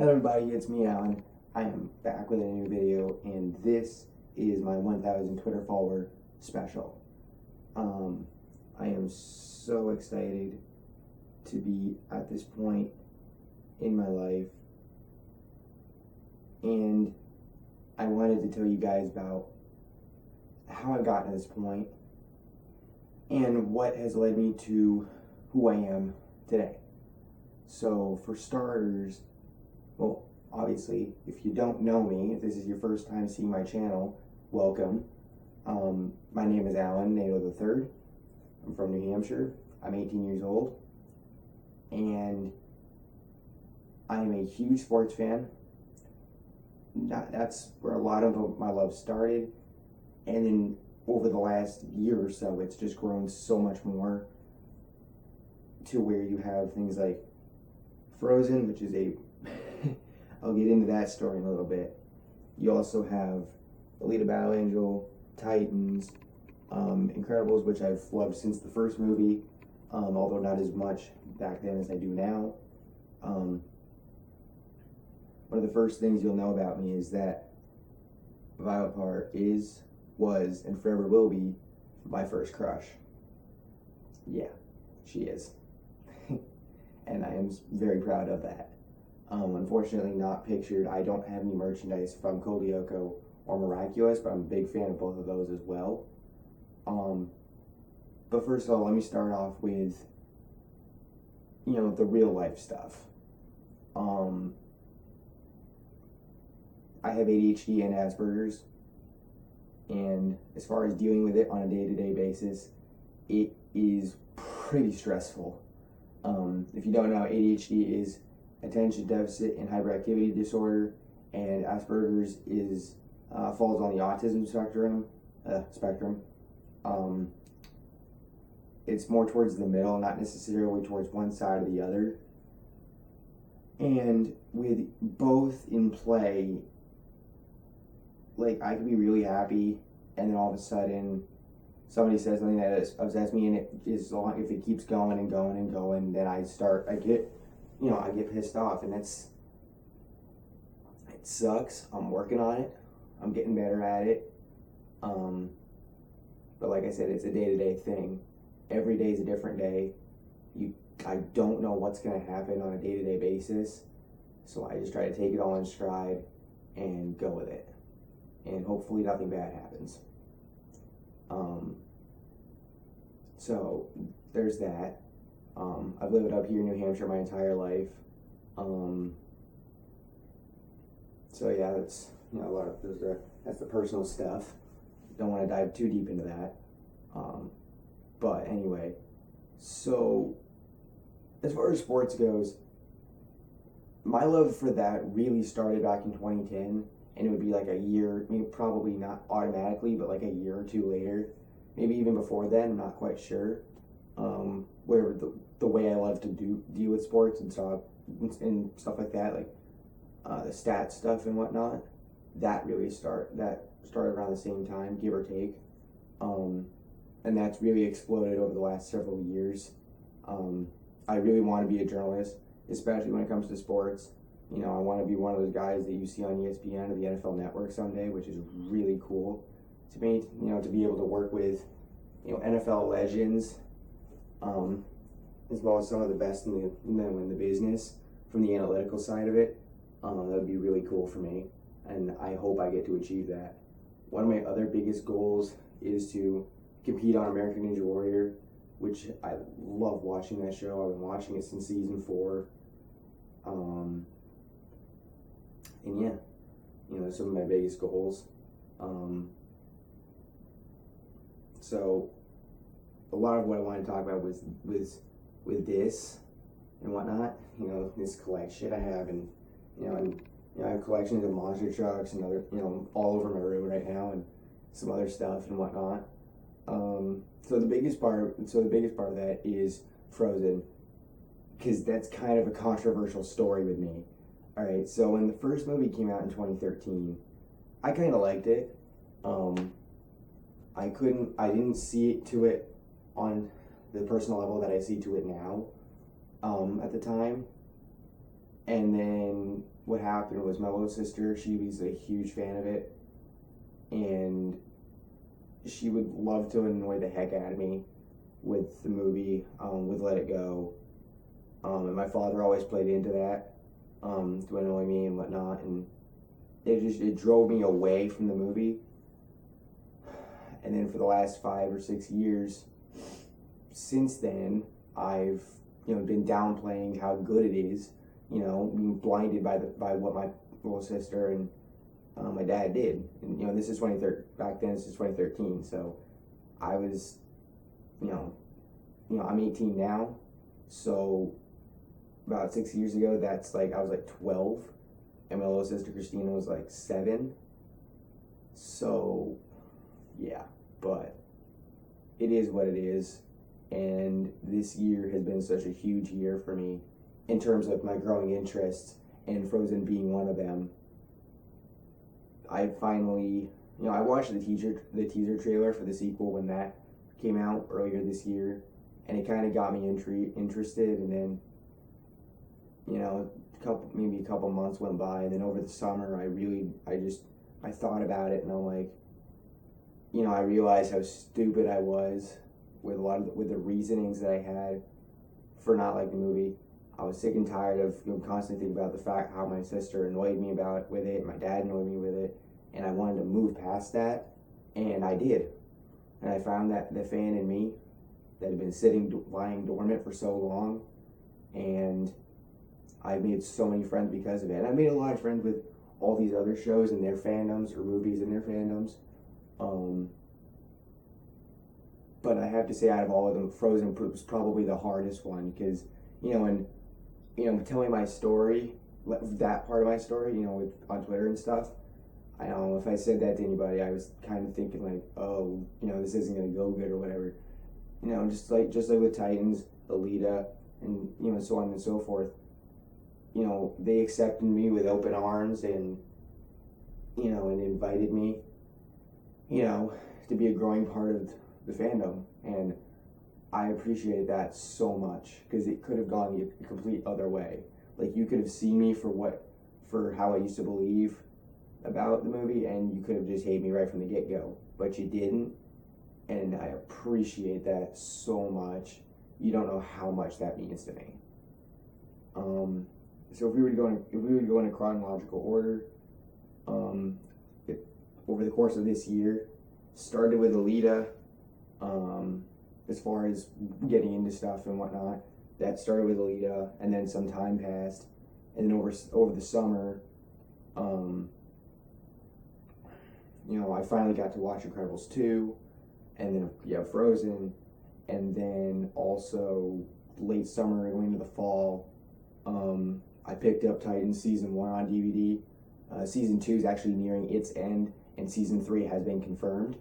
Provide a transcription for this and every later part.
Hello everybody, it's me Alan. I am back with a new video and this is my 1000 Twitter follower special. I am so excited to be at this point in my life, and I wanted to tell you guys about how I got to this point and what has led me to who I am today. So for starters, well, obviously, if you don't know me, if this is your first time seeing my channel, welcome. My name is Alan Nato III. I'm from New Hampshire. I'm 18 years old. And I am a huge sports fan. That's where a lot of my love started. And then over the last year or so, it's just grown so much more to where you have things like Frozen, which is a I'll get into that story in a little bit. You also have Alita Battle Angel, Titans, Incredibles, which I've loved since the first movie, although not as much back then as I do now. One of the first things you'll know about me is that Violet Parr is, was, and forever will be my first crush. Yeah, she is. And I am very proud of that. Unfortunately not pictured. I don't have any merchandise from Code Lyoko or Miraculous, but I'm a big fan of both of those as well. But first of all, let me start off with, the real life stuff. I have ADHD and Asperger's, and as far as dealing with it on a day-to-day basis, it is pretty stressful. If you don't know, ADHD is attention deficit and hyperactivity disorder, and Asperger's is falls on the autism spectrum. It's more towards the middle, not necessarily towards one side or the other. And with both in play, like, I could be really happy, and then all of a sudden somebody says something that upsets me, and it is long, if it keeps going and going and going, then I get pissed off, and it sucks. I'm working on it. I'm getting better at it. But like I said, it's a day-to-day thing. Every day is a different day. I don't know what's going to happen on a day-to-day basis, so I just try to take it all in stride and go with it. And hopefully nothing bad happens. So there's that. I've lived up here in New Hampshire my entire life. So yeah, that's a lot of that's the personal stuff. Don't want to dive too deep into that. But anyway, so as far as sports goes, my love for that really started back in 2010, and it would be like a year, maybe probably not automatically, but like a year or two later, maybe even before then, I'm not quite sure. Where the way I love to deal with sports and stuff like that, like the stats stuff and whatnot, that started around the same time, give or take, and that's really exploded over the last several years. I really want to be a journalist, especially when it comes to sports. I want to be one of those guys that you see on ESPN or the NFL Network someday, which is really cool to me. To be able to work with NFL legends, as well as some of the best in the business from the analytical side of it. That would be really cool for me, and I hope I get to achieve that. One of my other biggest goals is to compete on American Ninja Warrior, which I love watching that show. I've been watching it since season 4. And yeah, that's some of my biggest goals. So a lot of what I want to talk about was with this and whatnot, this collection I have, and I have collections of monster trucks and other, all over my room right now, and some other stuff and whatnot. So the biggest part of that is Frozen, because that's kind of a controversial story with me. All right, so when the first movie came out in 2013, I kind of liked it. I didn't see it to it on the personal level that I see to it now. At the time, And then what happened was my little sister, she was a huge fan of it, and she would love to annoy the heck out of me with the movie, with Let It Go. And my father always played into that, to annoy me and whatnot, and it drove me away from the movie. And then for the last 5 or 6 years since then, I've been downplaying how good it is, being blinded by what my little sister and my dad did. And this is 2013. Back then, this is 2013. So I was, I'm 18 now. So about 6 years ago, that's like I was like 12, and my little sister Christina was like 7. So yeah, but it is what it is. And this year has been such a huge year for me in terms of my growing interests, and Frozen being one of them. I finally, I watched the teaser trailer for the sequel when that came out earlier this year, and it kind of got me interested. And then, maybe a couple months went by, and then over the summer, I thought about it, and I'm like, I realized how stupid I was with with the reasonings that I had for not liking the movie. I was sick and tired of constantly thinking about the fact how my sister annoyed me with it, my dad annoyed me with it, and I wanted to move past that, and I did. And I found that the fan in me that had been lying dormant for so long, and I've made so many friends because of it. And I've made a lot of friends with all these other shows and their fandoms, or movies and their fandoms. But I have to say, out of all of them, Frozen was probably the hardest one, because, telling my story, that part of my story, on Twitter and stuff, I don't know if I said that to anybody, I was kind of thinking like, oh, this isn't going to go good or whatever. Just like with Titans, Alita, and, so on and so forth. They accepted me with open arms, and, and invited me, to be a growing part of the fandom, and I appreciate that so much, because it could have gone the complete other way. Like, you could have seen me for how I used to believe about the movie, and you could have just hated me right from the get-go, but you didn't, and I appreciate that so much. You don't know how much that means to me. So if we were to go in a chronological order, over the course of this year, started with Alita. As far as getting into stuff and whatnot, that started with Alita, and then some time passed, and then over the summer, I finally got to watch Incredibles 2, and then Frozen, and then also late summer going into the fall, I picked up Titans Season 1 on DVD. Season 2 is actually nearing its end, and Season 3 has been confirmed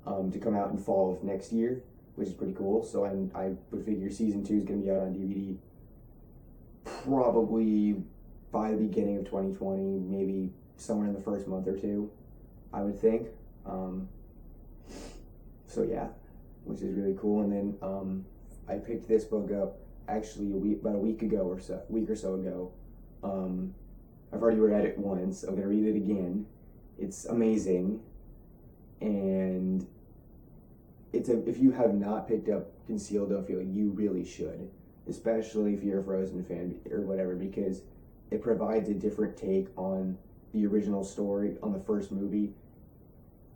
to come out in fall of next year, which is pretty cool. So I would figure Season 2 is going to be out on DVD probably by the beginning of 2020, maybe somewhere in the first month or two, I would think. So yeah, which is really cool. And then I picked this book up actually about a week or so ago. I've already read it once. I'm going to read it again. It's amazing. And if you have not picked up Conceal, Don't Feel, you really should, especially if you're a Frozen fan or whatever, because it provides a different take on the original story, on the first movie,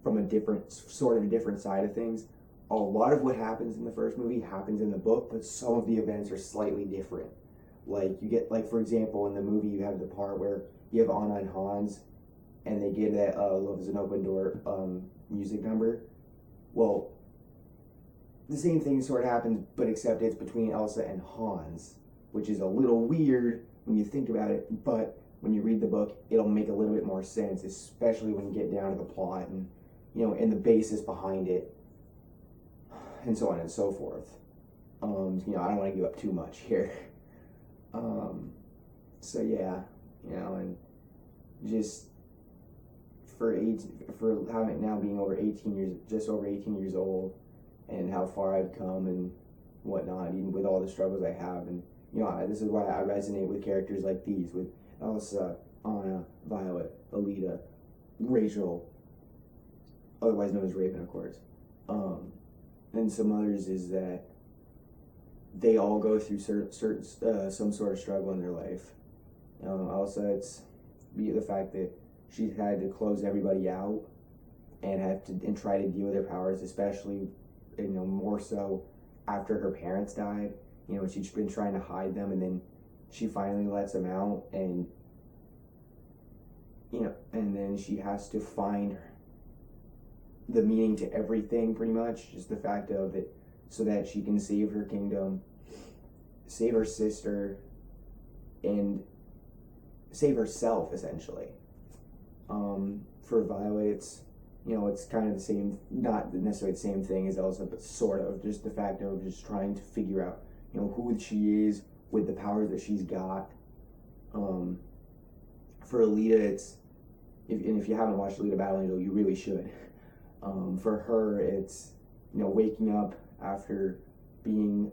from a different side of things. A lot of what happens in the first movie happens in the book, but some of the events are slightly different. Like, you get, like, for example, in the movie, you have the part where you have Anna and Hans, and they get that Love is an Open Door music number. Well, the same thing sort of happens, but except it's between Elsa and Hans, which is a little weird when you think about it, but when you read the book, it'll make a little bit more sense, especially when you get down to the plot and, and the basis behind it, and so on and so forth. I don't want to give up too much here. So yeah, and just for having it now being over 18 years, just over 18 years old, and how far I've come and whatnot, even with all the struggles I have, and this is why I resonate with characters like these, with Elsa, Anna, Violet, Alita, Rachel, otherwise known as Raven, of course, and some others, is that they all go through some sort of struggle in their life. Elsa, it's the fact that she's had to close everybody out and try to deal with her powers, especially more so after her parents died. She's been trying to hide them, and then she finally lets them out, and then she has to find the meaning to everything, pretty much, just the fact of it, so that she can save her kingdom, save her sister, and save herself, essentially. For Violet, it's kind of the same, not necessarily the same thing as Elsa, but sort of, just the fact of just trying to figure out, who she is with the powers that she's got. For Alita, it's, if you haven't watched Alita Battle Angel, you really should. For her, it's, waking up after being,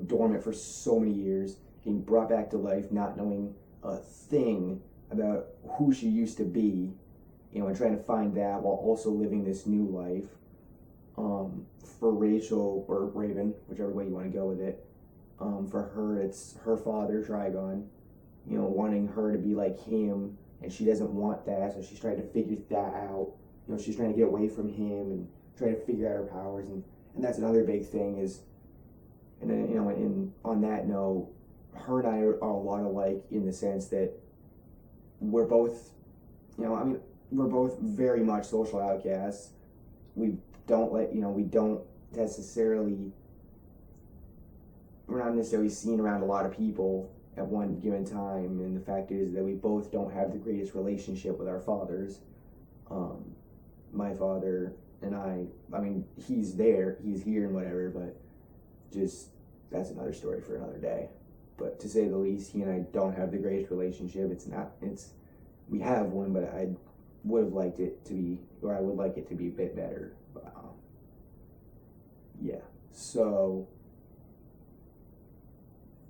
dormant for so many years, being brought back to life, not knowing a thing about who she used to be, and trying to find that while also living this new life. For Rachel, or Raven, whichever way you want to go with it, for her, it's her father, Trigon, wanting her to be like him, and she doesn't want that, so she's trying to figure that out. She's trying to get away from him and try to figure out her powers, and that's another big thing is, and then, and on that note, her and I are a lot alike in the sense that we're both, we're both very much social outcasts. We don't necessarily, we're not necessarily seen around a lot of people at one given time, and the fact is that we both don't have the greatest relationship with our fathers. My father and I mean, he's here and whatever, but just, that's another story for another day. But to say the least, he and I don't have the greatest relationship. We have one, but I would have liked it to be, or I would like it to be a bit better. But, yeah. So,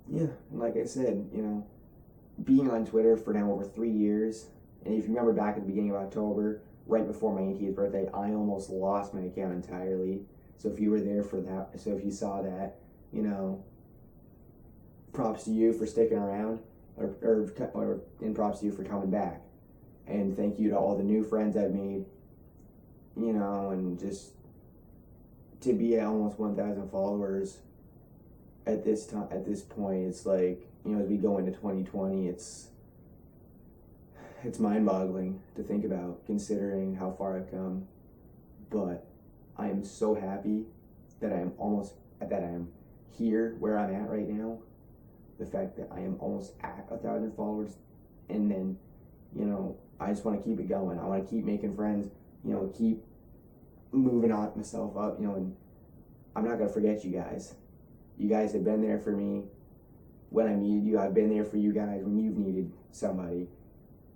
yeah, and like I said, being on Twitter for now over 3 years, and if you remember back at the beginning of October, right before my 18th birthday, I almost lost my account entirely. So if you were there for that, so if you saw that, props to you for sticking around, and props to you for coming back. And thank you to all the new friends I've made, and just to be at almost 1,000 followers at this point, it's like, as we go into 2020, it's mind-boggling to think about, considering how far I've come. But I am so happy that I am here where I'm at right now. The fact that I am almost at 1,000 followers, and then, I just want to keep it going. I want to keep making friends, keep moving on myself up, and I'm not going to forget you guys. You guys have been there for me when I needed you. I've been there for you guys when you've needed somebody.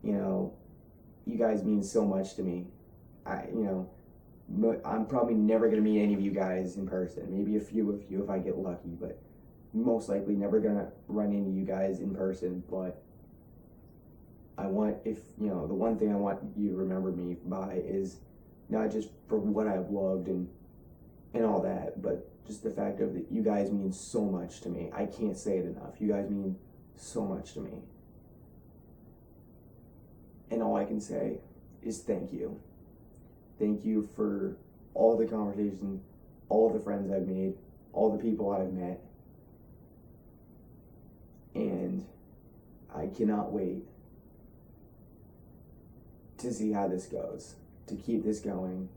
You guys mean so much to me. I'm probably never going to meet any of you guys in person. Maybe a few of you if I get lucky, but most likely never going to run into you guys in person. But the one thing I want you to remember me by is not just for what I've loved and all that, but just the fact of that you guys mean so much to me. I can't say it enough. You guys mean so much to me. And all I can say is thank you. Thank you for all the conversations, all the friends I've made, all the people I've met. And I cannot wait to see how this goes, to keep this going,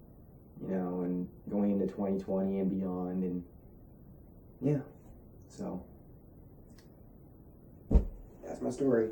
and going into 2020 and beyond. And yeah, so that's my story.